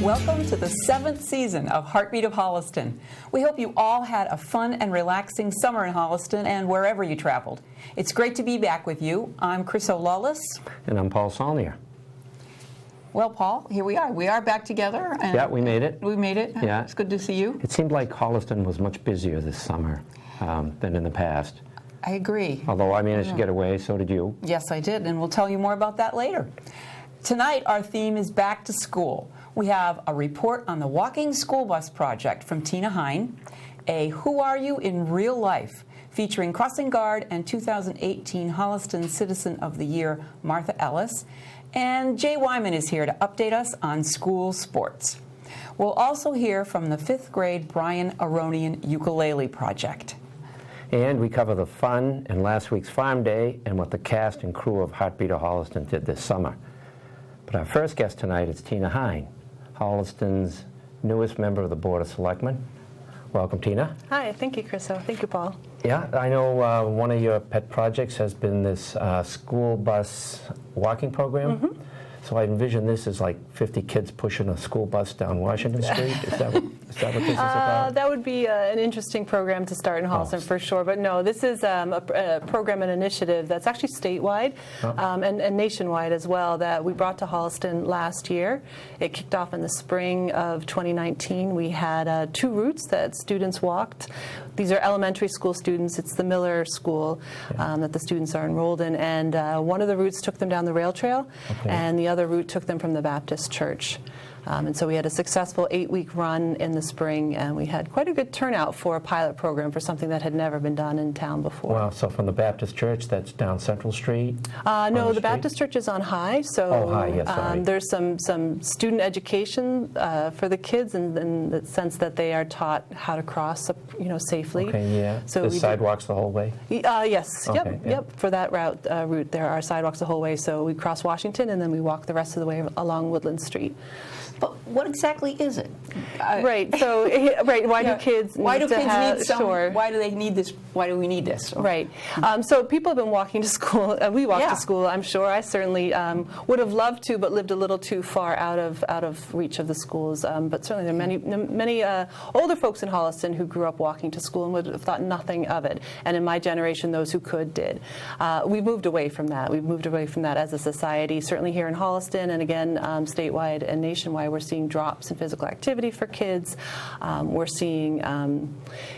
Welcome to the 7th season of Heartbeat of Holliston. We hope you all had a fun and relaxing summer in Holliston and wherever you traveled. It's great to be back with you. I'm Chris O'Lullis. And I'm Paul Saulnier. Well, Paul, here we are. We are back together. And yeah, we made it. We made it. Yeah. It's good to see you. It seemed like Holliston was much busier this summer than in the past. I agree. Although I managed to get away, so did you. Yes, I did, and we'll tell you more about that later. Tonight, our theme is back to school. We have a report on the Walking School Bus Project from Tina Hein, a Who Are You in Real Life featuring crossing guard and 2018 Holliston Citizen of the Year Martha Ellis, and Jay Wyman is here to update us on school sports. We'll also hear from the 5th grade Brian Ahronian Ukulele Project. And we cover the fun and last week's Farm Day and what the cast and crew of Heartbeat of Holliston did this summer. But our first guest tonight is Tina Hein, Holliston's newest member of the Board of Selectmen. Welcome, Tina. Hi, thank you, Chriso. Thank you, Paul. Yeah, I know one of your pet projects has been this school bus walking program. Mm-hmm. So I envision this as like 50 kids pushing a school bus down Washington Street. Is that what this is about? That would be an interesting program to start in Holliston for sure. But no, this is a program and initiative that's actually statewide and nationwide as well that we brought to Holliston last year. It kicked off in the spring of 2019. We had 2 routes that students walked. These are elementary school students. It's the Miller School that the students are enrolled in. And one of the routes took them down the rail trail, and the other route took them from the Baptist church. And so we had a successful 8-week run in the spring, and we had quite a good turnout for a pilot program for something that had never been done in town before. Wow, so from the Baptist church, that's down Central Street? No, the Baptist church is on High, so High, yes, sorry. There's some student education for the kids in the sense that they are taught how to cross, safely. Okay, yeah. So there's sidewalks the whole way? Yes, okay, yep. For that route, there are sidewalks the whole way, so we cross Washington, and then we walk the rest of the way along Woodland Street. But what exactly is it? Right. So, why do kids need some? Sure. Why do they need this? Why do we need this? Right. So people have been walking to school. We walk to school. I'm sure. I certainly would have loved to, but lived a little too far out of reach of the schools. But certainly there are many older folks in Holliston who grew up walking to school and would have thought nothing of it. And in my generation, those who could did. We've moved away from that. We've moved away from that as a society. Certainly here in Holliston, and again statewide and nationwide. We're seeing drops in physical activity for kids. We're seeing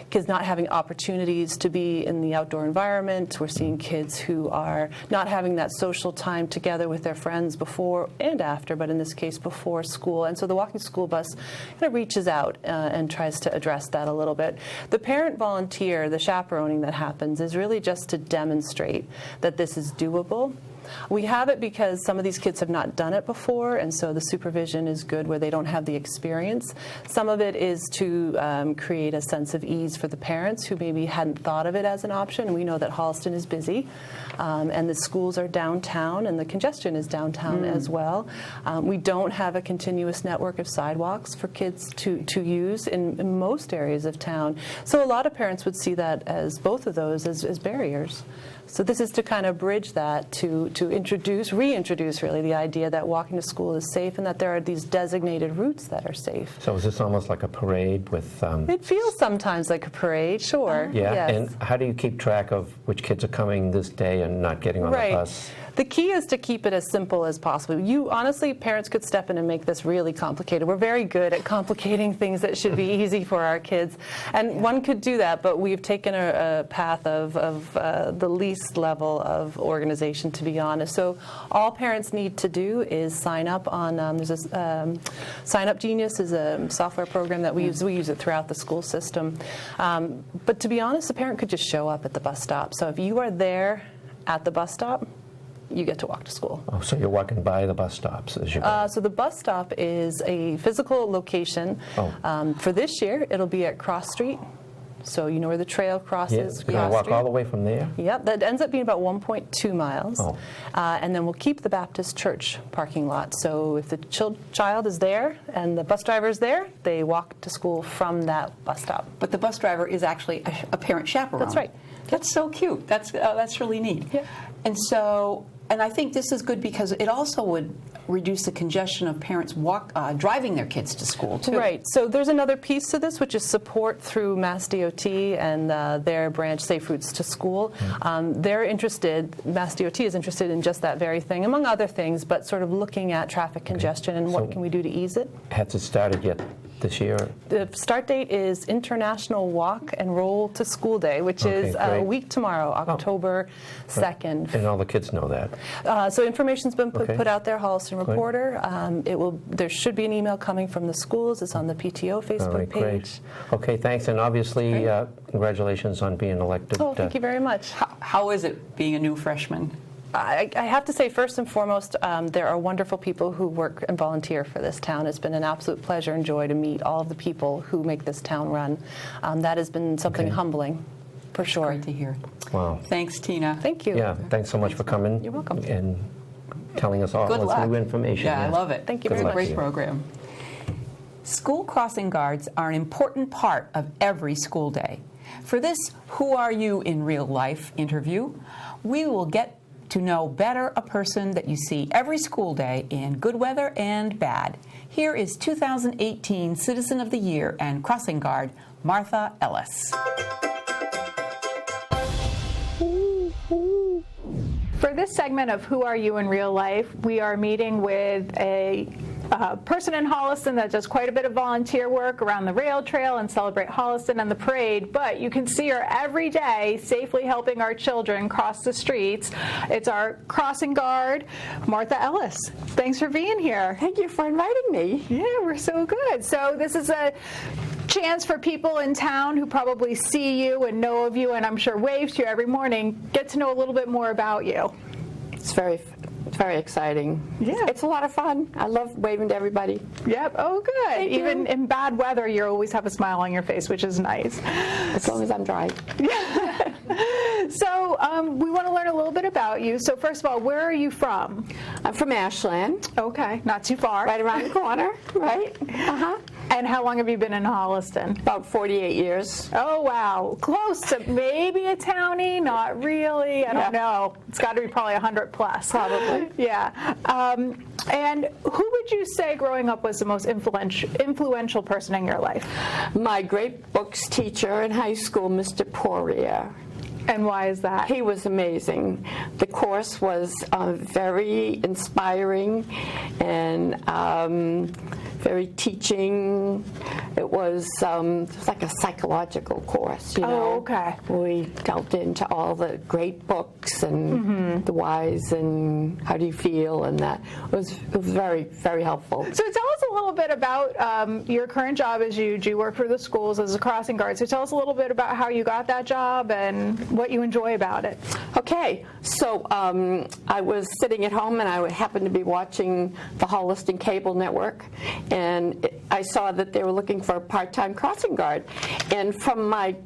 kids not having opportunities to be in the outdoor environment. We're seeing kids who are not having that social time together with their friends before and after, but in this case before school. And so the walking school bus kind of reaches out and tries to address that a little bit. The parent volunteer, the chaperoning that happens, is really just to demonstrate that this is doable. We have it because some of these kids have not done it before, and so the supervision is good where they don't have the experience. Some of it is to create a sense of ease for the parents who maybe hadn't thought of it as an option. We know that Holliston is busy, and the schools are downtown, and the congestion is downtown as well. We don't have a continuous network of sidewalks for kids to use in most areas of town. So a lot of parents would see that as both of those as barriers. So this is to kind of bridge that, to reintroduce really the idea that walking to school is safe and that there are these designated routes that are safe. So is this almost like a parade with... It feels sometimes like a parade, sure. Yeah, yes. And how do you keep track of which kids are coming this day and not getting on the bus? The key is to keep it as simple as possible. Honestly, parents could step in and make this really complicated. We're very good at complicating things that should be easy for our kids. And one could do that, but we've taken a path of the least level of organization, to be honest. So all parents need to do is sign up on, Sign Up Genius is a software program that we use. We use it throughout the school system. But to be honest, the parent could just show up at the bus stop. So if you are there at the bus stop, you get to walk to school. Oh, so you're walking by the bus stops as you go? So the bus stop is a physical location. For this year, it'll be at Cross Street. So you know where the trail crosses. Yeah, can I walk all the way from there? Yep, that ends up being about 1.2 miles. And then we'll keep the Baptist church parking lot. So if the child is there and the bus driver is there, they walk to school from that bus stop. But the bus driver is actually a parent chaperone. That's right. That's so cute. That's really neat. Yeah. And I think this is good because it also would reduce the congestion of parents driving their kids to school, too. Right. So there's another piece to this, which is support through Mass DOT and their branch, Safe Routes to School. They're interested, Mass DOT is interested in just that very thing, among other things, but sort of looking at traffic congestion and what can we do to ease it. Has it started yet this year? The start date is International Walk and Roll to School Day, which is a week tomorrow, October 2nd. And all the kids know that. So information's been put out there, Holliston Reporter. There should be an email coming from the schools. It's on the PTO Facebook page. Great. Okay, thanks. And obviously, congratulations on being elected. Oh, thank you very much. How is it being a new freshman? I have to say, first and foremost, there are wonderful people who work and volunteer for this town. It's been an absolute pleasure and joy to meet all of the people who make this town run. That has been something humbling, for sure. Great to hear. Wow. Thanks, Tina. Thank you. Yeah, thanks so much for coming. You're welcome. And telling us all Good this luck. new information. Yeah, I love it. Thank you It's very a much. great program. School crossing guards are an important part of every school day. For this Who Are You in Real Life interview, we will get to know better a person that you see every school day in good weather and bad. Here is 2018 Citizen of the Year and Crossing Guard, Martha Ellis. For this segment of Who Are You in Real Life, we are meeting with a person in Holliston that does quite a bit of volunteer work around the rail trail and Celebrate Holliston and the parade, but you can see her every day safely helping our children cross the streets. It's our crossing guard, Martha Ellis. Thanks for being here. Thank you for inviting me. Yeah, we're so good. So this is a chance for people in town who probably see you and know of you and I'm sure wave to you every morning, get to know a little bit more about you. It's very exciting. Yeah. It's a lot of fun. I love waving to everybody. Yep. Oh, good. Thank you. Even in bad weather, you always have a smile on your face, which is nice. As long as I'm dry. So we want to learn a little bit about you. So first of all, where are you from? I'm from Ashland, Okay, not too far. right around the corner, right? And how long have you been in Holliston? About 48 years. Oh, wow. Close to maybe a townie, not really. I don't know. It's got to be probably 100 plus. Probably. Yeah. And who would you say growing up was the most influential person in your life? My great books teacher in high school, Mr. Poirier. And why is that? He was amazing. The course was very inspiring and very teaching. It was like a psychological course, you know. Oh, okay. We delved into all the great books and the whys and how do you feel and that. It was very, very helpful. So tell us a little bit about your current job as you work for the schools as a crossing guard. So tell us a little bit about how you got that job and what you enjoy about it. Okay, so I was sitting at home and I happened to be watching the Holliston Cable Network, and I saw that they were looking for a part-time crossing guard. And from my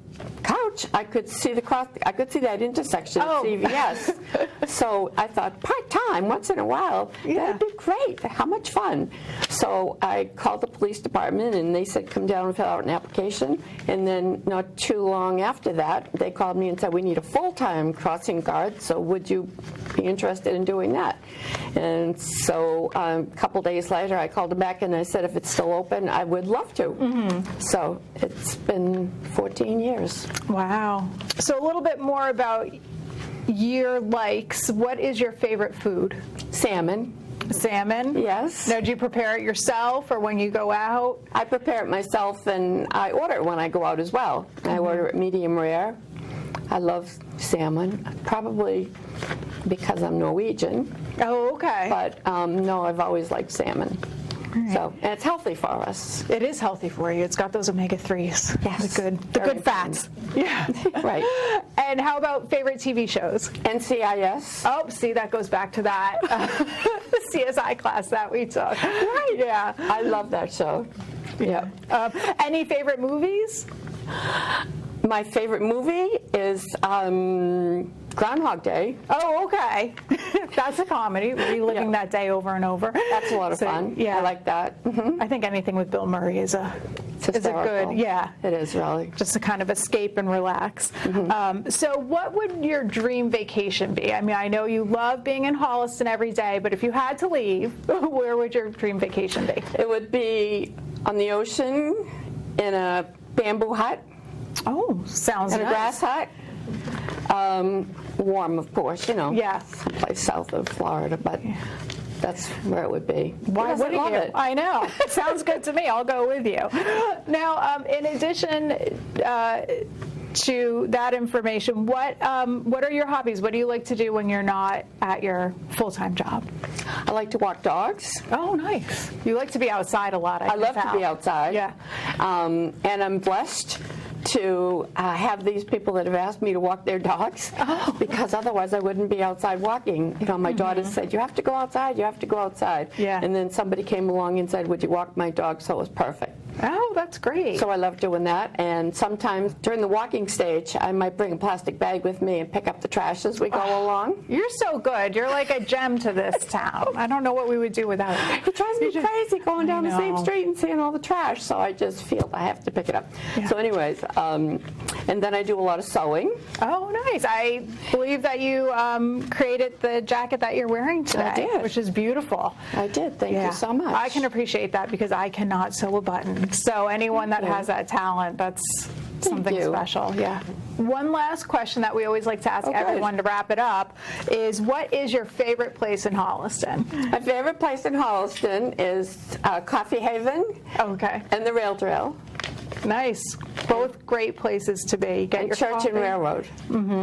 couch, I could see that intersection at CVS. So I thought, part-time, once in a while, that'd be great. How much fun. So I called the police department, and they said, come down and fill out an application. And then not too long after that, they called me and said, we need a full-time crossing guard, so would you be interested in doing that? And so a couple days later, I called them back, and I said, if it's still open, I would love to. So it's been 14 years. Wow. So a little bit more about your likes. What is your favorite food? Salmon. Salmon? Yes. Now, do you prepare it yourself or when you go out? I prepare it myself, and I order it when I go out as well. I order it medium rare. I love salmon, probably because I'm Norwegian. Oh, okay. But no, I've always liked salmon. So, and it's healthy for us. It is healthy for you. It's got those omega-3s. Yes. The Very good fats. Yeah. Right. And how about favorite TV shows? NCIS. Oh, see, that goes back to that the CSI class that we took. Right. Yeah. I love that show. Yeah. Any favorite movies? My favorite movie is Groundhog Day. Oh, okay. That's a comedy, reliving that day over and over. That's a lot of fun. Yeah. I like that. Mm-hmm. I think anything with Bill Murray is a Hysterical. good, yeah. It is, really. Just to kind of escape and relax. Mm-hmm. So what would your dream vacation be? I mean, I know you love being in Holliston every day, but if you had to leave, where would your dream vacation be? It would be on the ocean in a bamboo hut. Oh, sounds In nice. a grass hut. Warm, of course, you know. Yes. Someplace south of Florida, but that's where it would be. Why Who doesn't wouldn't love you? it? I know. Sounds good to me. I'll go with you. Now, in addition to that information, what are your hobbies? What do you like to do when you're not at your full-time job? I like to walk dogs. Oh, nice. You like to be outside a lot, I love to be outside. Yeah. And I'm blessed to have these people that have asked me to walk their dogs, because otherwise I wouldn't be outside walking. You know, my daughter said, you have to go outside, you have to go outside. Yeah. And then somebody came along and said, would you walk my dog? So it was perfect. Oh, that's great. So I love doing that, and sometimes during the walking stage, I might bring a plastic bag with me and pick up the trash as we go along. You're so good. You're like a gem to this town. I don't know what we would do without you. It drives me crazy going down the same know. street and seeing all the trash, so I just feel I have to pick it up. Yeah. So anyways, and then I do a lot of sewing. Oh, nice. I believe that you created the jacket that you're wearing today, I did. which is beautiful. I did. Thank Yeah. you so much. I can appreciate that because I cannot sew a button. So anyone that has that talent, that's something you. special. Yeah. One last question that we always like to ask good. everyone to wrap it up is, what is your favorite place in Holliston? My favorite place in Holliston is Coffee Haven Okay. and the Rail Trail Nice. Both great places to be. Get and your Church coffee. and Railroad.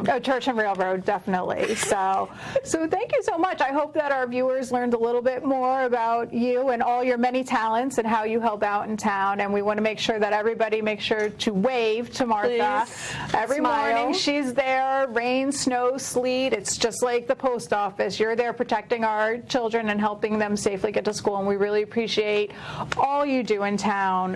Oh, Church and Railroad, definitely. So thank you so much. I hope that our viewers learned a little bit more about you and all your many talents and how you help out in town. And we want to make sure that everybody makes sure to wave to Martha. Please. Every Smile. morning she's there, rain, snow, sleet. It's just like the post office. You're there protecting our children and helping them safely get to school. And we really appreciate all you do in town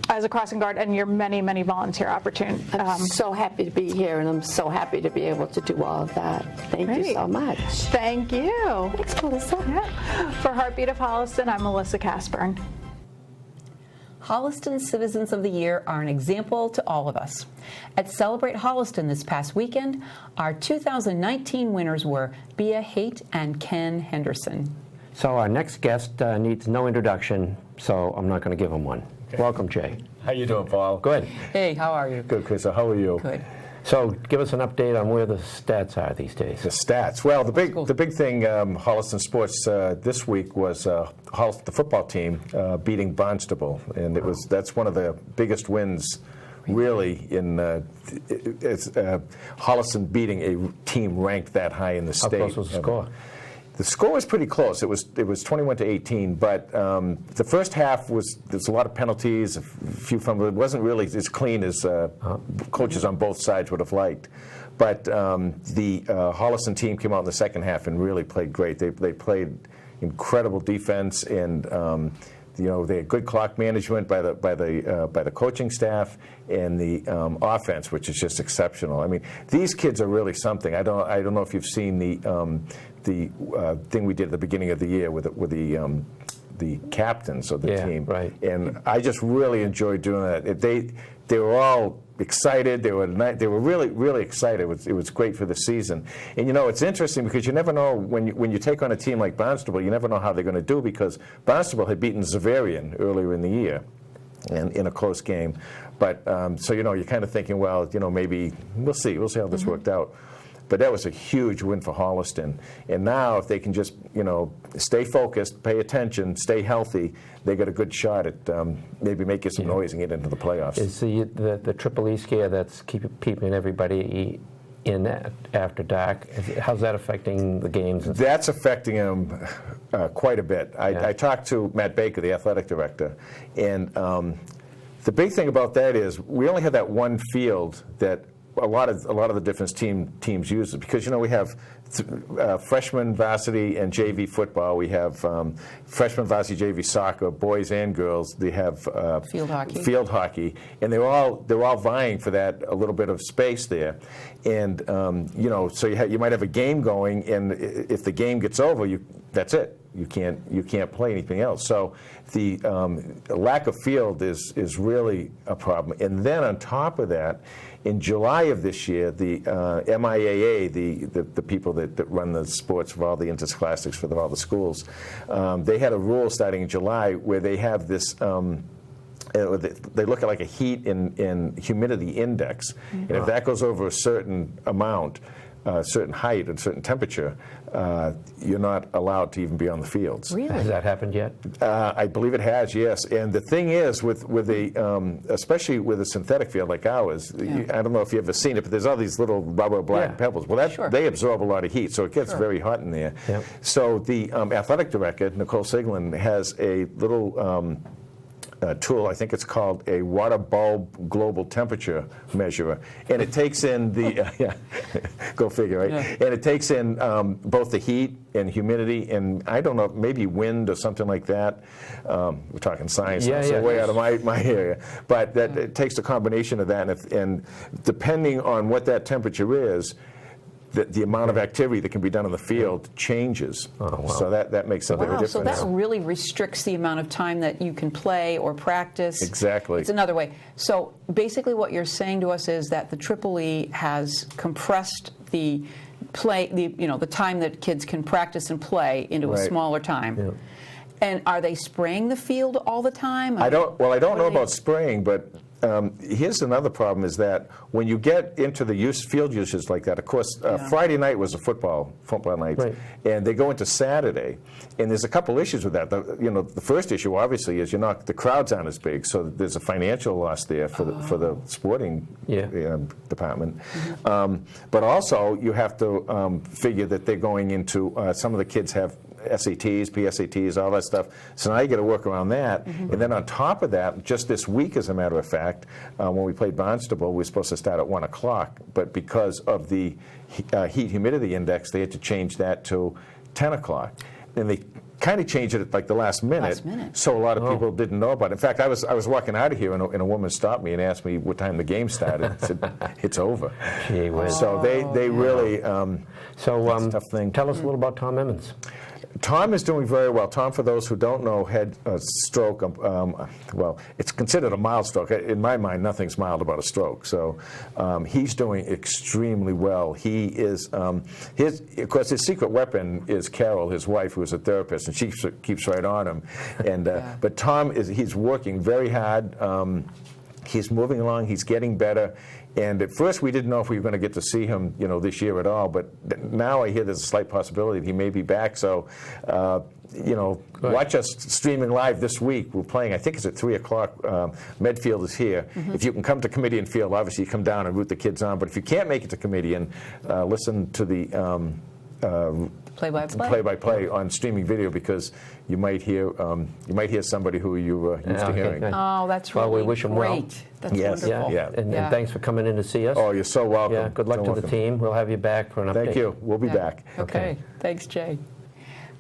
as a crossing guard and your many, many volunteer opportunities. I'm so happy to be here, and I'm so happy to be able to do all of that. Thank you Great. so much. Thank you. Thanks, Melissa. Yeah. For Heartbeat of Holliston, I'm Melissa Kaspern. Holliston Citizens of the Year are an example to all of us. At Celebrate Holliston this past weekend, our 2019 winners were Bea Haight and Ken Henderson. So our next guest needs no introduction, so I'm not going to give him one. Okay. Welcome, Jay. How you doing, Paul? Good. Hey, how are you? Good, Chris. How are you? Good. So give us an update on where the stats are these days. The stats. Well, the big thing, Holliston sports this week was the football team beating Barnstable, and that's one of the biggest wins, really, in Holliston beating a team ranked that high in the How state. close was the score? The score was pretty close. It was 21-18, but the first half there's a lot of penalties, a few fumbles. It wasn't really as clean as coaches on both sides would have liked. But the Holliston team came out in the second half and really played great. They played incredible defense, and they had good clock management by the coaching staff, and the offense, which is just exceptional. I mean, these kids are really something. I don't know if you've seen the thing we did at the beginning of the year with the captains of the team, right. And I just really enjoyed doing that. They were all excited. They were really, really excited. It was great for the season. And it's interesting because you never know when you take on a team like Barnstable, you never know how they're going to do, because Barnstable had beaten Xaverian earlier in the year, and in a close game. But so you're kind of thinking, well, maybe we'll see how this worked out. But that was a huge win for Holliston. And now if they can just, stay focused, pay attention, stay healthy, they got a good shot at maybe making some noise and get into the playoffs. Is the Triple E scare that's keeping everybody in after dark, how's that affecting the games? That's affecting them quite a bit. I talked to Matt Baker, the athletic director, and the big thing about that is we only have that one field that a lot of the different teams use it because we have freshman varsity and JV football. We have freshman varsity JV soccer, boys and girls. They have field hockey, and they're all vying for that a little bit of space there. And so you might have a game going, and if the game gets over, that's it. You can't play anything else. So the lack of field is really a problem. And then on top of that, in July of this year, the MIAA, the people that run the sports for all the interscholastics for all the schools, they had a rule starting in July where they have this. They look at like a heat and humidity index, and if that goes over a certain amount, certain height and certain temperature, you're not allowed to even be on the fields. Really? Has that happened yet? I believe it has, yes. And the thing is, with especially with a synthetic field like ours, I don't know if you've ever seen it, but there's all these little rubber black pebbles. Well, they absorb a lot of heat, so it gets very hot in there. Yeah. So the athletic director, Nicole Siglin, has a little tool. I think it's called a water bulb global temperature measurer, and it takes in the go figure, right? Yeah. And it takes in both the heat and humidity, and I don't know, maybe wind or something like that. We're talking science, so way out of my area. But that it takes a combination of that, and depending on what that temperature is, the amount of activity that can be done in the field changes. Oh, wow. So that makes a big difference. So that really restricts the amount of time that you can play or practice. Exactly. It's another way. So basically what you're saying to us is that the Triple E has compressed the time that kids can practice and play into a smaller time. Yeah. And are they spraying the field all the time? I don't know about spraying, but here's another problem is that when you get into the field usage like that, of course, Friday night was a football night, and they go into Saturday, and there's a couple issues with that. The first issue obviously is the crowds aren't as big, so there's a financial loss there for the sporting department. Mm-hmm. But also you have to figure that they're going into some of the kids have SATs, PSATs, all that stuff. So now you got to work around that. Mm-hmm. And then on top of that, just this week, as a matter of fact, when we played Barnstable, we were supposed to start at 1 o'clock. But because of the heat-humidity index, they had to change that to 10 o'clock. And they kind of changed it at like the last minute. So a lot of people didn't know about it. In fact, I was walking out of here, and a woman stopped me and asked me what time the game started. I said, it's over. Gee whiz. So they really, it's a tough thing. Tell us a little about Tom Emmons. Tom is doing very well. Tom, for those who don't know, had a stroke. Well, it's considered a mild stroke. In my mind, nothing's mild about a stroke. So he's doing extremely well. He is, of course, his secret weapon is Carol, his wife, who is a therapist, and she keeps right on him. And but Tom he's working very hard. He's moving along. He's getting better. And at first, we didn't know if we were going to get to see him, this year at all. But now I hear there's a slight possibility that he may be back. So, watch us streaming live this week. We're playing, I think it's at 3 o'clock. Medfield is here. Mm-hmm. If you can come to Comedian Field, obviously you come down and root the kids on. But if you can't make it to Comedian, listen to the play-by-play on streaming video, because you might hear somebody who you used to hearing. Good. Oh, that's really we wish them well. great. That's wonderful. And thanks for coming in to see us. Oh, you're so welcome. Yeah, good luck to the team. We'll have you back for an update. Thank you. We'll be back. Okay. Thanks, Jay.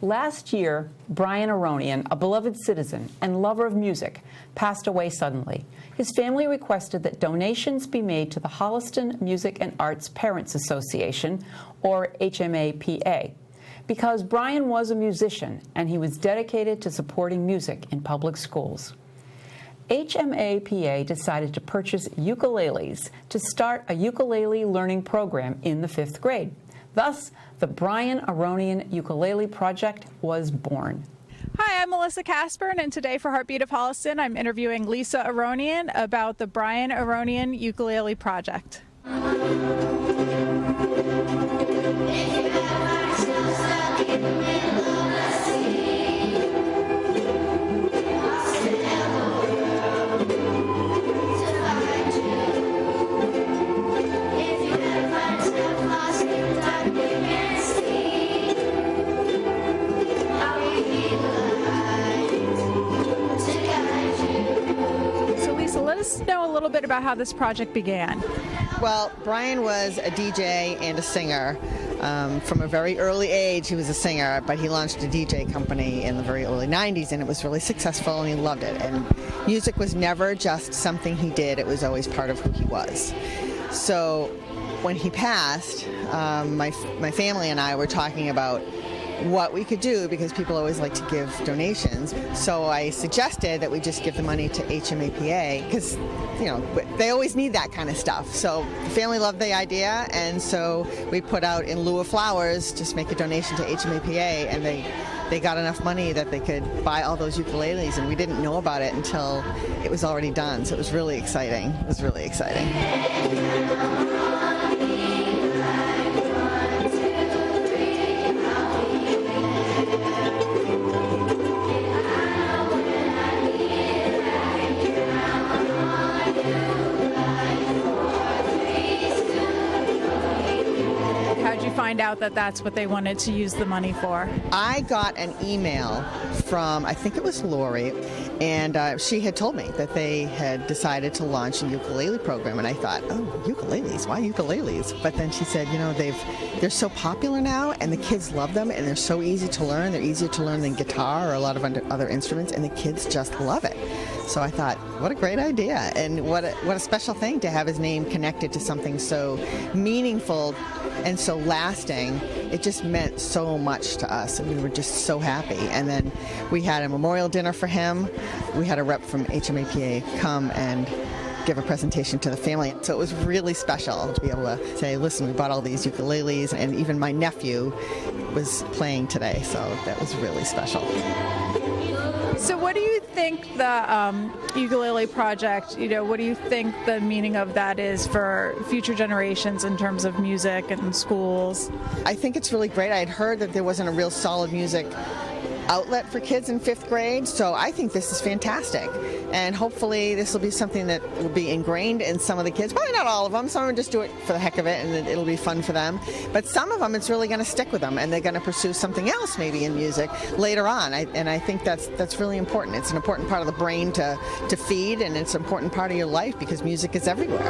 Last year, Brian Ahronian, a beloved citizen and lover of music, passed away suddenly. His family requested that donations be made to the Holliston Music and Arts Parents Association, or HMAPA, because Brian was a musician and he was dedicated to supporting music in public schools. HMAPA decided to purchase ukuleles to start a ukulele learning program in the 5th grade. Thus, the Brian Ahronian Ukulele Project was born. Hi, I'm Melissa Kaspern, and today for Heartbeat of Holliston, I'm interviewing Lisa Ahronian about the Brian Ahronian Ukulele Project. Let us know a little bit about how this project began. Well, Brian was a DJ and a singer. From a very early age, he was a singer, but he launched a DJ company in the very early 90s, and it was really successful, and he loved it. And music was never just something he did. It was always part of who he was. So when he passed, my family and I were talking about what we could do, because people always like to give donations. So I suggested that we just give the money to HMAPA, because they always need that kind of stuff. So the family loved the idea, and so we put out, in lieu of flowers, just make a donation to HMAPA, and they got enough money that they could buy all those ukuleles, and we didn't know about it until it was already done. So it was really exciting. It was really exciting. Find out that that's what they wanted to use the money for? I got an email from, I think it was Lori, and she had told me that they had decided to launch a ukulele program, and I thought, oh, ukuleles, why ukuleles? But then she said, they're so popular now, and the kids love them, and they're so easy to learn. They're easier to learn than guitar or a lot of other instruments, and the kids just love it. So I thought, what a great idea, and what a special thing to have his name connected to something so meaningful and so lasting. It just meant so much to us, and we were just so happy. And then we had a memorial dinner for him. We had a rep from HMAPA come and give a presentation to the family. So it was really special to be able to say, listen, we bought all these ukuleles, and even my nephew was playing today, so that was really special. So what do you think the Ukulele Project, what do you think the meaning of that is for future generations in terms of music and schools? I think it's really great. I had heard that there wasn't a real solid music outlet for kids in 5th grade, so I think this is fantastic. And hopefully this will be something that will be ingrained in some of the kids. Probably not all of them. Some of them just do it for the heck of it, and it'll be fun for them. But some of them, it's really going to stick with them, and they're going to pursue something else maybe in music later on. And I think that's really important. It's an important part of the brain to feed, and it's an important part of your life, because music is everywhere.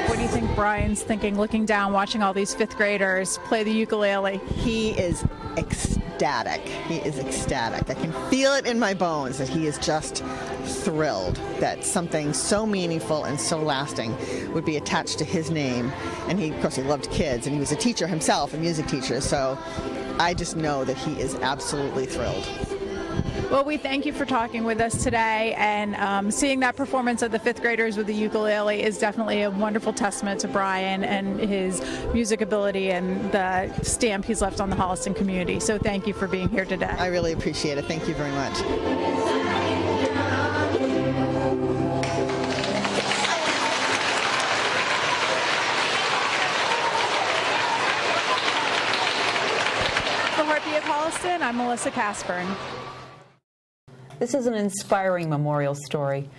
What do you think Brian's thinking, looking down, watching all these 5th graders play the ukulele? He is ecstatic. He is ecstatic. I can feel it in my bones that he is just thrilled that something so meaningful and so lasting would be attached to his name. And of course, he loved kids, and he was a teacher himself, a music teacher. So I just know that he is absolutely thrilled. Well, we thank you for talking with us today, and seeing that performance of the 5th graders with the ukulele is definitely a wonderful testament to Brian and his music ability and the stamp he's left on the Holliston community. So thank you for being here today. I really appreciate it. Thank you very much. For Heartbeat of Holliston, I'm Melissa Kaspern. This is an inspiring memorial story.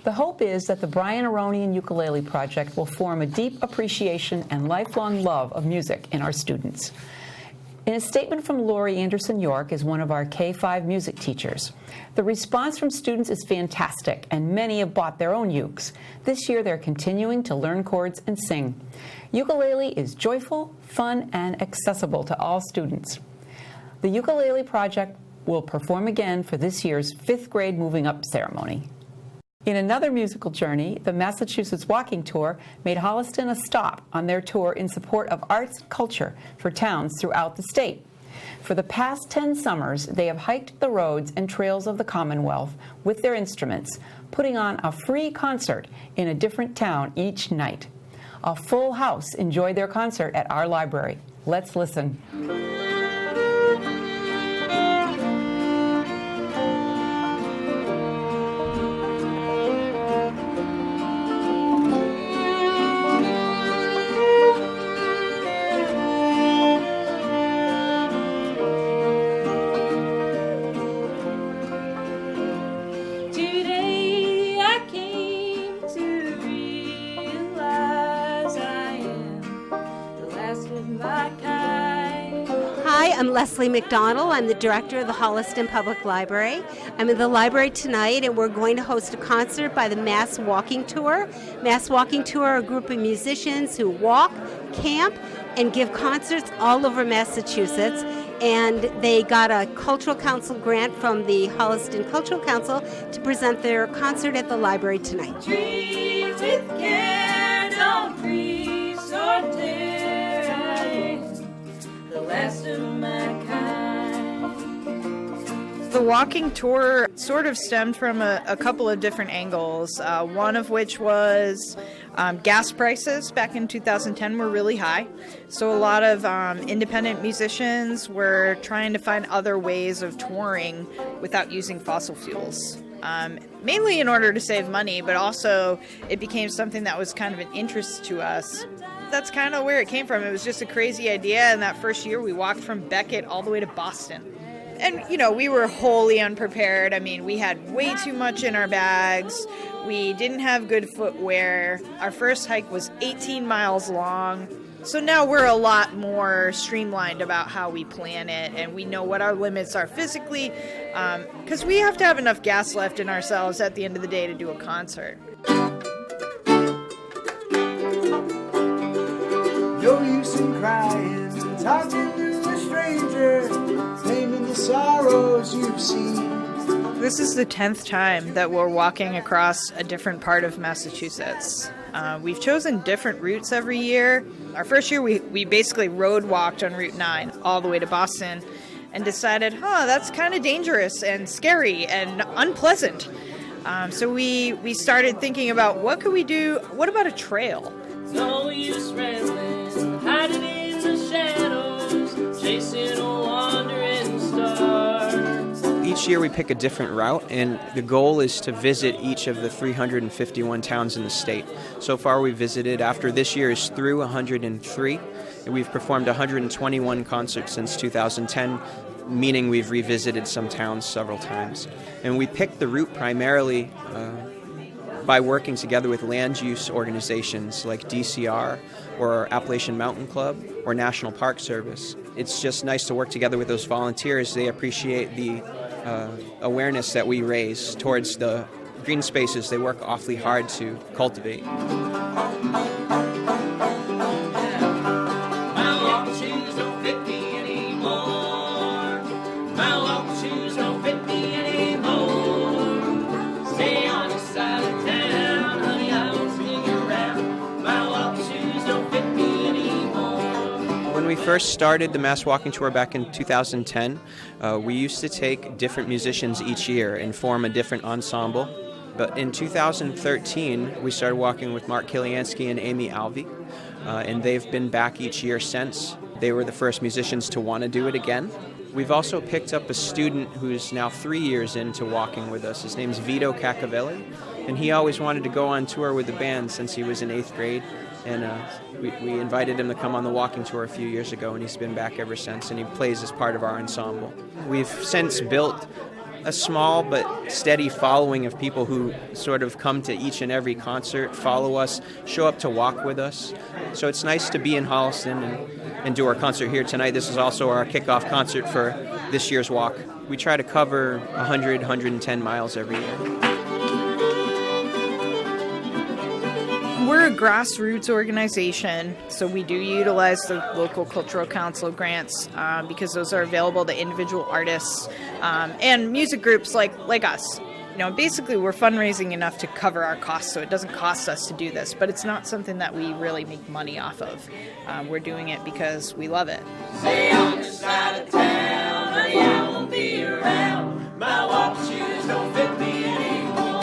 The hope is that the Brian Ahronian Ukulele Project will form a deep appreciation and lifelong love of music in our students. In a statement from Lori Anderson York, is one of our K-5 music teachers, the response from students is fantastic, and many have bought their own ukes. This year they're continuing to learn chords and sing. Ukulele is joyful, fun, and accessible to all students. The Ukulele Project will perform again for this year's 5th grade Moving Up ceremony. In another musical journey, the Massachusetts Walking Tour made Holliston a stop on their tour in support of arts and culture for towns throughout the state. For the past 10 summers, they have hiked the roads and trails of the Commonwealth with their instruments, putting on a free concert in a different town each night. A full house enjoyed their concert at our library. Let's listen. Hi, I'm Leslie McDonald. I'm the director of the Holliston Public Library. I'm in the library tonight, and we're going to host a concert by the Mass Walking Tour. Mass Walking Tour are a group of musicians who walk, camp, and give concerts all over Massachusetts. And they got a Cultural Council grant from the Holliston Cultural Council to present their concert at the library tonight. Trees with care, don't trees or tears, the last of my kind. The walking tour sort of stemmed from a couple of different angles, one of which was gas prices back in 2010 were really high. So a lot of independent musicians were trying to find other ways of touring without using fossil fuels. Mainly in order to save money, but also it became something that was kind of an interest to us. That's kind of where it came from. It was just a crazy idea, and that first year we walked from Beckett all the way to Boston. And, you know, we were wholly unprepared. I mean, we had way too much in our bags. We didn't have good footwear. Our first hike was 18 miles long. So now we're a lot more streamlined about how we plan it, and we know what our limits are physically, because we have to have enough gas left in ourselves at the end of the day to do a concert. No use in crying, talking to a stranger, naming the sorrows you've seen. This is the 10th time that we're walking across a different part of Massachusetts. We've chosen different routes every year. Our first year, we basically road walked on Route 9 all the way to Boston and decided, that's kind of dangerous and scary and unpleasant. So we started thinking about what could we do? What about a trail? No use rambling, hiding in the shadows, chasing a wandering star. Each year we pick a different route, and the goal is to visit each of the 351 towns in the state. So far we've visited, after this year is through, 103, and we've performed 121 concerts since 2010, meaning we've revisited some towns several times. And we picked the route primarily by working together with land use organizations like DCR or Appalachian Mountain Club or National Park Service. It's just nice to work together with those volunteers. They appreciate the awareness that we raise towards the green spaces they work awfully hard to cultivate. When we first started the Mass Walking Tour back in 2010, we used to take different musicians each year and form a different ensemble. But in 2013, we started walking with Mark Kiliansky and Amy Alvey, and they've been back each year since. They were the first musicians to want to do it again. We've also picked up a student who's now 3 years into walking with us. His name's Vito Cacavelli, and he always wanted to go on tour with the band since he was in 8th grade. And we invited him to come on the walking tour a few years ago, and he's been back ever since, and he plays as part of our ensemble. We've since built a small but steady following of people who sort of come to each and every concert, follow us, show up to walk with us. So it's nice to be in Holliston and do our concert here tonight. This is also our kickoff concert for this year's walk. We try to cover 100, 110 miles every year. We're a grassroots organization, so we do utilize the local cultural council grants because those are available to individual artists and music groups like us. You know, basically we're fundraising enough to cover our costs, so it doesn't cost us to do this, but it's not something that we really make money off of. We're doing it because we love it. Stay on your side of town, honey, I won't be around. My walk shoes don't fit me anymore.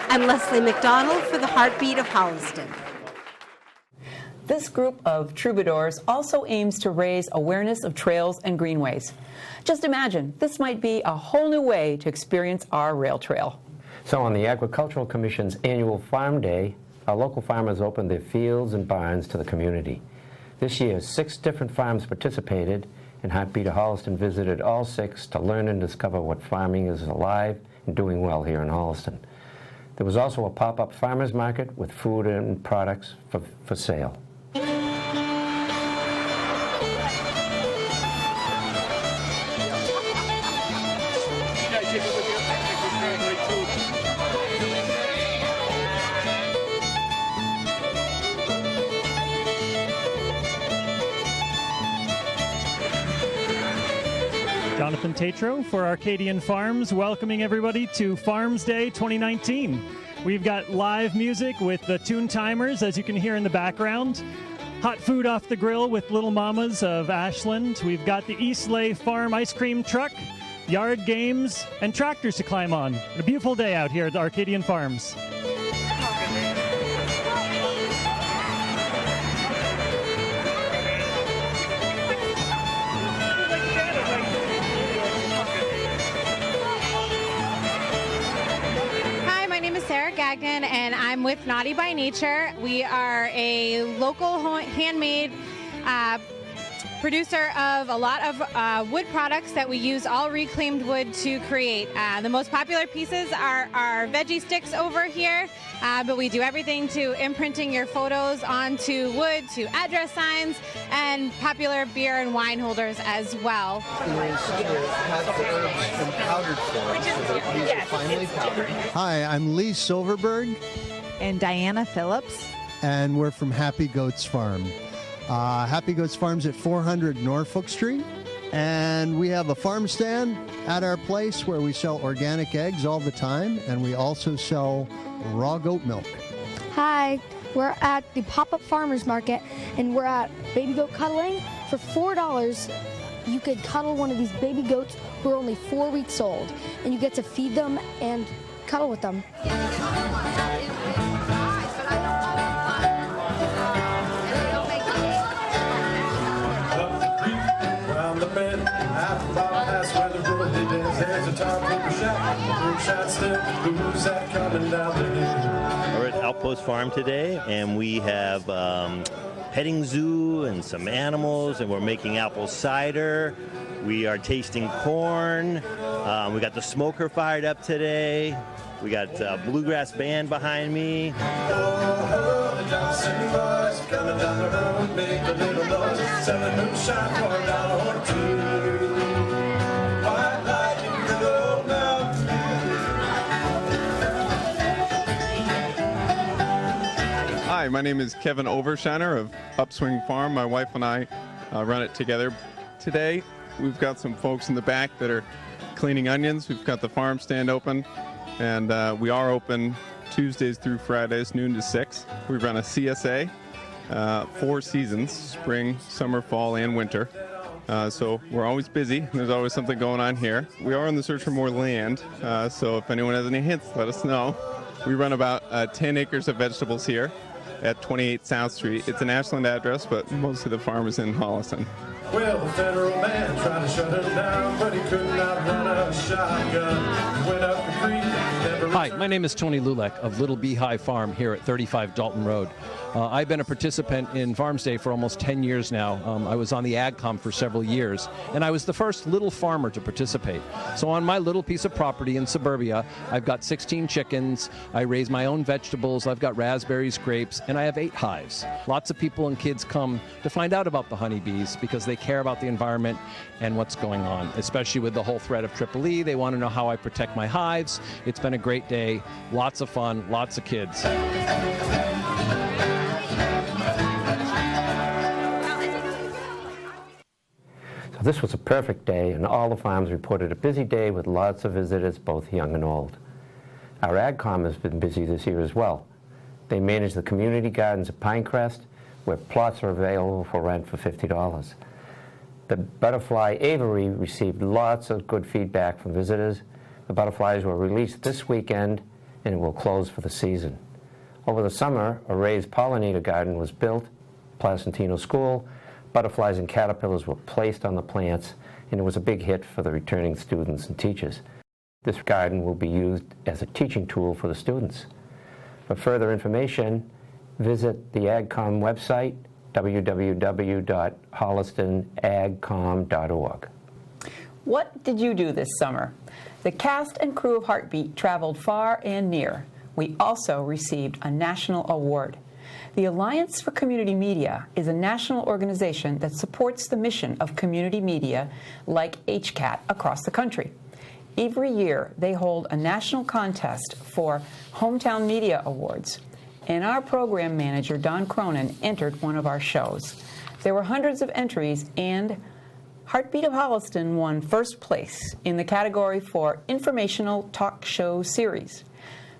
I'm Leslie McDonald for the Heartbeat of Holliston. This group of troubadours also aims to raise awareness of trails and greenways. Just imagine, this might be a whole new way to experience our rail trail. So on the Agricultural Commission's annual Farm Day, our local farmers opened their fields and barns to the community. This year, 6 different farms participated, and Heartbeat of Holliston visited all 6 to learn and discover what farming is alive and doing well here in Holliston. There was also a pop-up farmers market with food and products for sale. Jonathan Tatro for Arcadian Farms, welcoming everybody to Farms Day 2019. We've got live music with the Tune Timers, as you can hear in the background. Hot food off the grill with Little Mamas of Ashland. We've got the Eastlay Farm ice cream truck, yard games, and tractors to climb on. A beautiful day out here at Arcadian Farms. And I'm with Naughty by Nature. We are a local handmade producer of a lot of wood products that we use all reclaimed wood to create. The most popular pieces are our veggie sticks over here, but we do everything to imprinting your photos onto wood, to address signs, and popular beer and wine holders as well. Hi, I'm Lee Silverberg. And Diana Phillips. And we're from Happy Goats Farm. Happy Goats Farm's at 400 Norfolk Street. And we have a farm stand at our place where we sell organic eggs all the time. And we also sell raw goat milk. Hi, we're at the Pop-Up Farmers Market, and we're at baby goat cuddling. For $4, you could cuddle one of these baby goats who are only 4 weeks old. And you get to feed them and cuddle with them. We're at Outpost Farm today, and we have petting zoo and some animals, and we're making apple cider. We are tasting corn. We got the smoker fired up today. We got a bluegrass band behind me. Hi, my name is Kevin Overshiner of Upswing Farm. My wife and I run it together. Today, we've got some folks in the back that are cleaning onions. We've got the farm stand open, and we are open Tuesdays through Fridays, noon to 6. We run a CSA, 4 seasons, spring, summer, fall, and winter. So we're always busy. There's always something going on here. We are on the search for more land, so if anyone has any hints, let us know. We run about 10 acres of vegetables here at 28 South Street. It's an Ashland address, but most of the farm is in Holliston. Well, the federal man tried to shut him down, but he could not run a shotgun. Went up the creek, never... Hi, my name is Tony Lulek of Little Beehive Farm here at 35 Dalton Road. I've been a participant in Farms Day for almost 10 years now. I was on the AgCom for several years, and I was the first little farmer to participate. So on my little piece of property in suburbia, I've got 16 chickens, I raise my own vegetables, I've got raspberries, grapes, and I have 8 hives. Lots of people and kids come to find out about the honeybees because they care about the environment and what's going on, especially with the whole threat of Triple E. They want to know how I protect my hives. It's been a great day, lots of fun, lots of kids. So this was a perfect day, and all the farms reported a busy day with lots of visitors, both young and old. Our AgCom has been busy this year as well. They manage the community gardens at Pinecrest, where plots are available for rent for $50. The butterfly aviary received lots of good feedback from visitors. The butterflies were released this weekend, and it will close for the season. Over the summer, a raised pollinator garden was built, Placentino School. Butterflies and caterpillars were placed on the plants, and it was a big hit for the returning students and teachers. This garden will be used as a teaching tool for the students. For further information, visit the AgCom website, www.hollistonagcom.org. What did you do this summer? The cast and crew of Heartbeat traveled far and near. We also received a national award. The Alliance for Community Media is a national organization that supports the mission of community media like HCAT across the country. Every year, they hold a national contest for Hometown Media Awards, and our program manager, Don Cronin, entered one of our shows. There were hundreds of entries, and Heartbeat of Holliston won first place in the category for Informational Talk Show Series.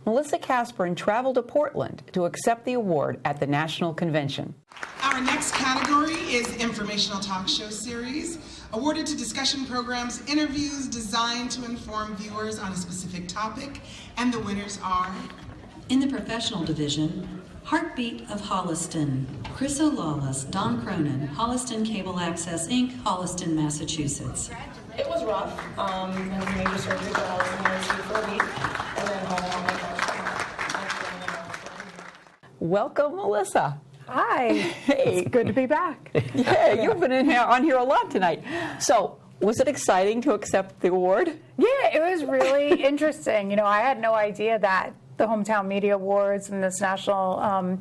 Melissa Kaspern traveled to Portland to accept the award at the National Convention. Our next category is Informational Talk Show Series, awarded to discussion programs, interviews designed to inform viewers on a specific topic, and the winners are... In the professional division, Heartbeat of Holliston, Chris O'Lawless, Don Cronin, Holliston Cable Access, Inc., Holliston, Massachusetts. It was rough, and major surgery, but I was in ICU for a week, and then home. Welcome, Melissa. Hi. Hey. It's good to be back. Yeah, you've been on here a lot tonight. So, was it exciting to accept the award? Yeah, it was really interesting. You know, I had no idea that the Hometown Media Awards and this national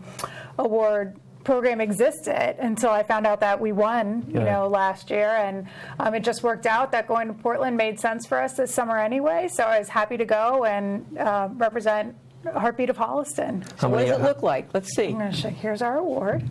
award program existed until I found out that we won, you know, last year. And it just worked out that going to Portland made sense for us this summer anyway. So I was happy to go and represent Heartbeat of Holliston. So what does it look like? Let's see. I'm going to show. Here's our award.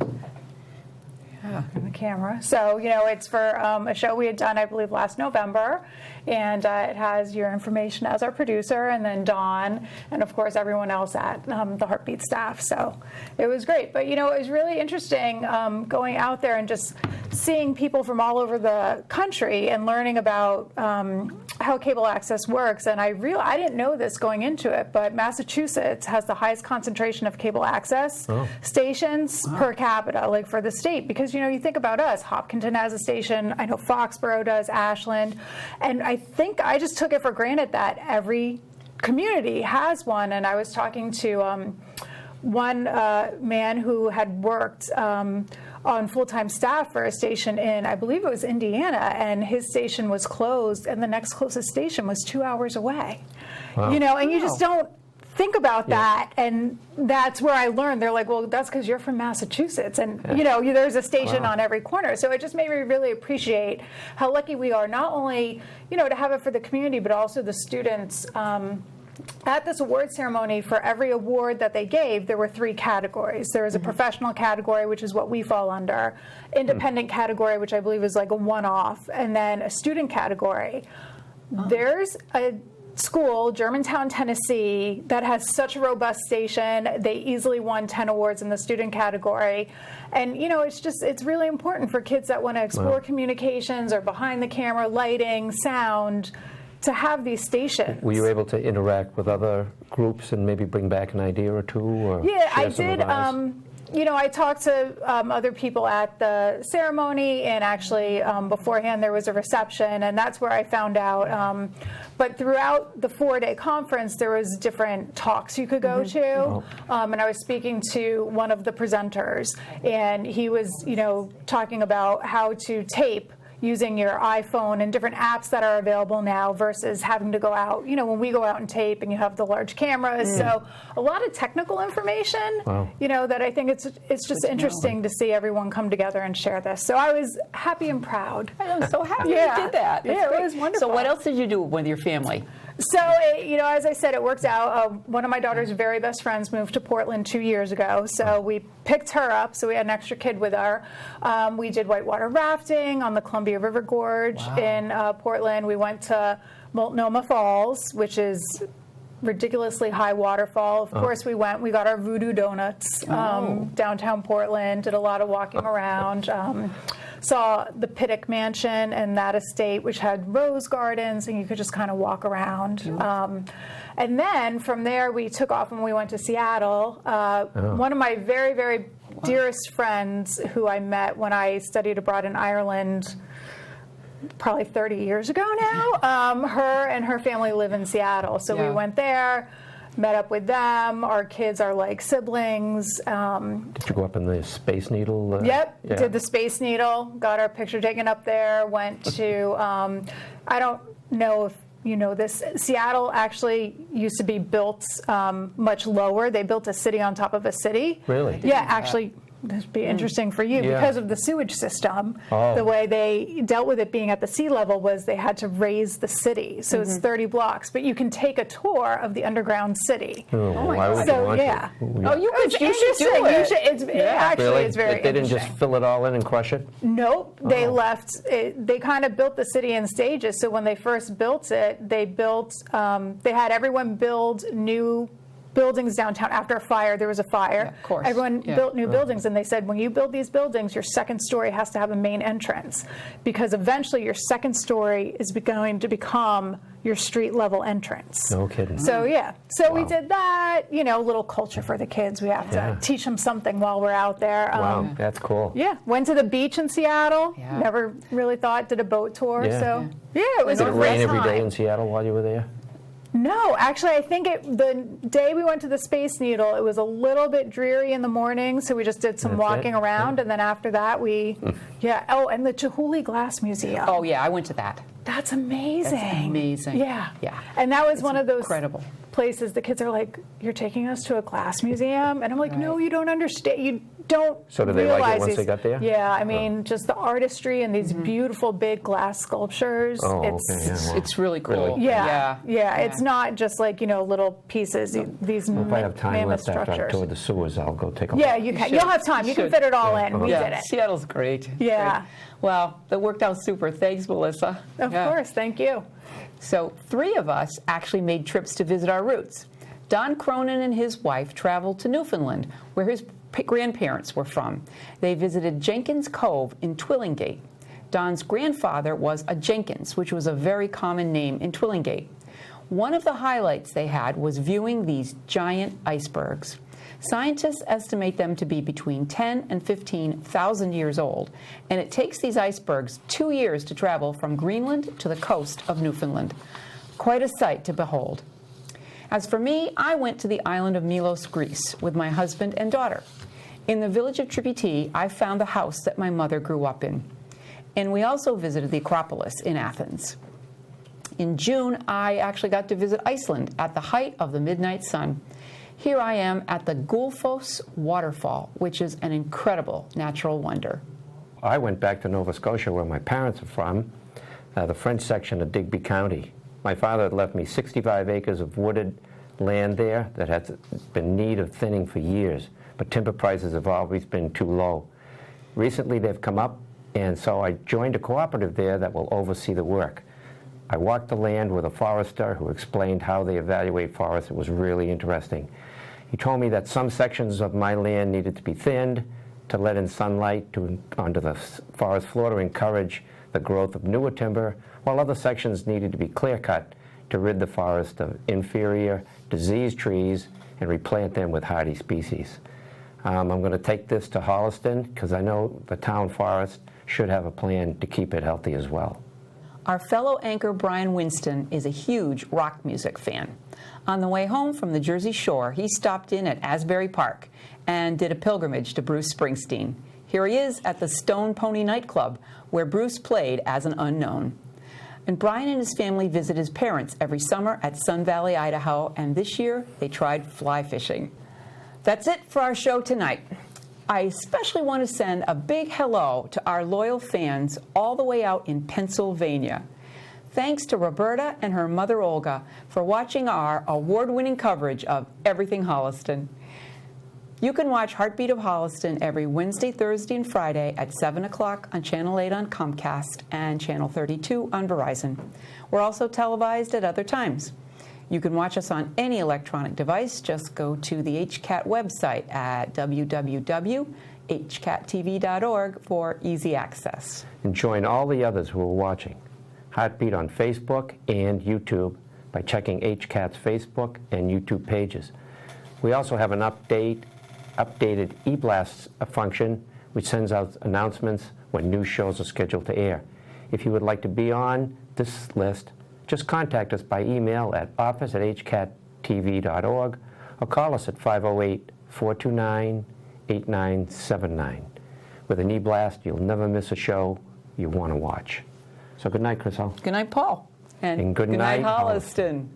On the camera. So, you know, it's for a show we had done, I believe, last November. And it has your information as our producer, and then Dawn, and of course everyone else at the Heartbeat staff. So it was great. But, you know, it was really interesting going out there and just seeing people from all over the country and learning about how cable access works. And I didn't know this going into it, but Massachusetts has the highest concentration of cable access stations per capita, like for the state. Because, you know, you think about us, Hopkinton has a station, I know Foxborough does, Ashland, and I think I just took it for granted that every community has one. And I was talking to one man who had worked on full-time staff for a station in, I believe it was Indiana, and his station was closed, and the next closest station was 2 hours away. Wow. You know, and you just don't think about that, and that's where I learned. They're like, well, that's because you're from Massachusetts, and you know, there's a station on every corner. So it just made me really appreciate how lucky we are, not only, you know, to have it for the community, but also the students. At this award ceremony, for every award that they gave, there were 3 categories. There was a professional category, which is what we fall under, independent category, which I believe is like a one-off, and then a student category. There's a school, Germantown, Tennessee, that has such a robust station. They easily won 10 awards in the student category. And, you know, it's really important for kids that want to explore communications or behind the camera, lighting, sound, to have these stations. Were you able to interact with other groups and maybe bring back an idea or two? Or yeah, I did. You know, I talked to other people at the ceremony, and actually beforehand there was a reception, and that's where I found out. But throughout the 4-day conference, there was different talks you could go to, and I was speaking to one of the presenters, and he was, you know, talking about how to tape using your iPhone and different apps that are available now versus having to go out, you know, when we go out and tape and you have the large cameras. So a lot of technical information, you know, that I think it's just interesting to see everyone come together and share this. So I was happy and proud. I'm so happy you did that. That's it was wonderful. So what else did you do with your family? So, you know, as I said, it worked out. One of my daughter's very best friends moved to Portland 2 years ago, so we picked her up, so we had an extra kid with her. We did whitewater rafting on the Columbia River Gorge in Portland. We went to Multnomah Falls, which is ridiculously high waterfall. Of course, we got our voodoo donuts downtown Portland, did a lot of walking around. Saw the Pittock Mansion and that estate, which had rose gardens, and you could just kind of walk around. And then from there, we took off and we went to Seattle. One of my very, very dearest friends who I met when I studied abroad in Ireland, probably 30 years ago now, her and her family live in Seattle. So we went there, met up with them. Our kids are like siblings. Did you go up in the Space Needle? Yep, did the Space Needle, got our picture taken up there, went to, I don't know if you know this, Seattle actually used to be built much lower. They built a city on top of a city. Really? Yeah, actually this would be interesting for you, Yeah. because of the sewage system. Oh. The way they dealt with it being at the sea level was they had to raise the city. So it's 30 blocks, but you can take a tour of the underground city. Oh, why would you So, want to? yeah. Oh, you It's should do interesting. it. You should, it's, actually, Really? it's very They didn't interesting. just fill it all in and crush it? Nope, they left. They kind of built the city in stages. So when they first built it, they had everyone build new buildings downtown. After a fire, there was a fire. Of course. Everyone Yeah. built new buildings, and they said, when you build these buildings, your second story has to have a main entrance, because eventually your second story is going to become your street level entrance. No kidding. So yeah, so we did that. You know, a little culture for the kids. We have Yeah. to teach them something while we're out there. Wow, that's cool. Yeah, went to the beach in Seattle. Yeah. Never really thought, did a boat tour. Yeah. So yeah, it was Did a it great rain every day time. in Seattle while you were there? No, actually, I think the day we went to the Space Needle, it was a little bit dreary in the morning, so we just did some That's walking it? around, and then after that Oh, and the Chihuly Glass Museum. Oh, yeah, I went to that. That's amazing. That's amazing. Yeah. Yeah. And that was one of those incredible places the kids are like, you're taking us to a glass museum? And I'm like, no, you don't understand. You don't So did they like it realize once these- they got there? Yeah, I mean, just the artistry and these beautiful big glass sculptures. Oh, it's, okay, yeah, wow. It's really cool. Yeah, it's not just like, little pieces, these If I have time mammoth left after I structures. tour the sewers, I'll go take a Yeah, look. you can. should. You'll have time. You can should. fit it all in. We Yeah, did it. Seattle's great. Yeah. Great. Well, that worked out super. Thanks, Melissa. Of Yeah. course, thank you. So 3 of us actually made trips to visit our roots. Don Cronin and his wife traveled to Newfoundland, where his grandparents were from. They visited Jenkins Cove in Twillingate. Don's grandfather was a Jenkins, which was a very common name in Twillingate. One of the highlights they had was viewing these giant icebergs. Scientists estimate them to be between 10 and 15,000 years old, and it takes these icebergs 2 years to travel from Greenland to the coast of Newfoundland. Quite a sight to behold. As for me, I went to the island of Milos, Greece, with my husband and daughter. In the village of Tripiti, I found the house that my mother grew up in. And we also visited the Acropolis in Athens. In June, I actually got to visit Iceland at the height of the midnight sun. Here I am at the Gullfoss waterfall, which is an incredible natural wonder. I went back to Nova Scotia, where my parents are from, the French section of Digby County. My father had left me 65 acres of wooded land there that had been in need of thinning for years, but timber prices have always been too low. Recently they've come up, and so I joined a cooperative there that will oversee the work. I walked the land with a forester who explained how they evaluate forests. It was really interesting. He told me that some sections of my land needed to be thinned to let in sunlight onto the forest floor to encourage the growth of newer timber, while other sections needed to be clear-cut to rid the forest of inferior, diseased trees and replant them with hardy species. I'm going to take this to Holliston because I know the town forest should have a plan to keep it healthy as well. Our fellow anchor Brian Winston is a huge rock music fan. On the way home from the Jersey Shore, he stopped in at Asbury Park and did a pilgrimage to Bruce Springsteen. Here he is at the Stone Pony nightclub, where Bruce played as an unknown. And Brian and his family visit his parents every summer at Sun Valley, Idaho, and this year they tried fly fishing. That's it for our show tonight. I especially want to send a big hello to our loyal fans all the way out in Pennsylvania. Thanks to Roberta and her mother Olga for watching our award-winning coverage of Everything Holliston. You can watch Heartbeat of Holliston every Wednesday, Thursday, and Friday at 7 o'clock on Channel 8 on Comcast and Channel 32 on Verizon. We're also televised at other times. You can watch us on any electronic device. Just go to the HCAT website at www.hcattv.org for easy access. And join all the others who are watching Heartbeat on Facebook and YouTube by checking HCAT's Facebook and YouTube pages. We also have an updated e-blast function which sends out announcements when new shows are scheduled to air. If you would like to be on this list, just contact us by email at office@hcattv.org or call us at 508-429-8979. With an e-blast, you'll never miss a show you want to watch. So good night, Chris. Good night, Paul. And good night, night, Holliston.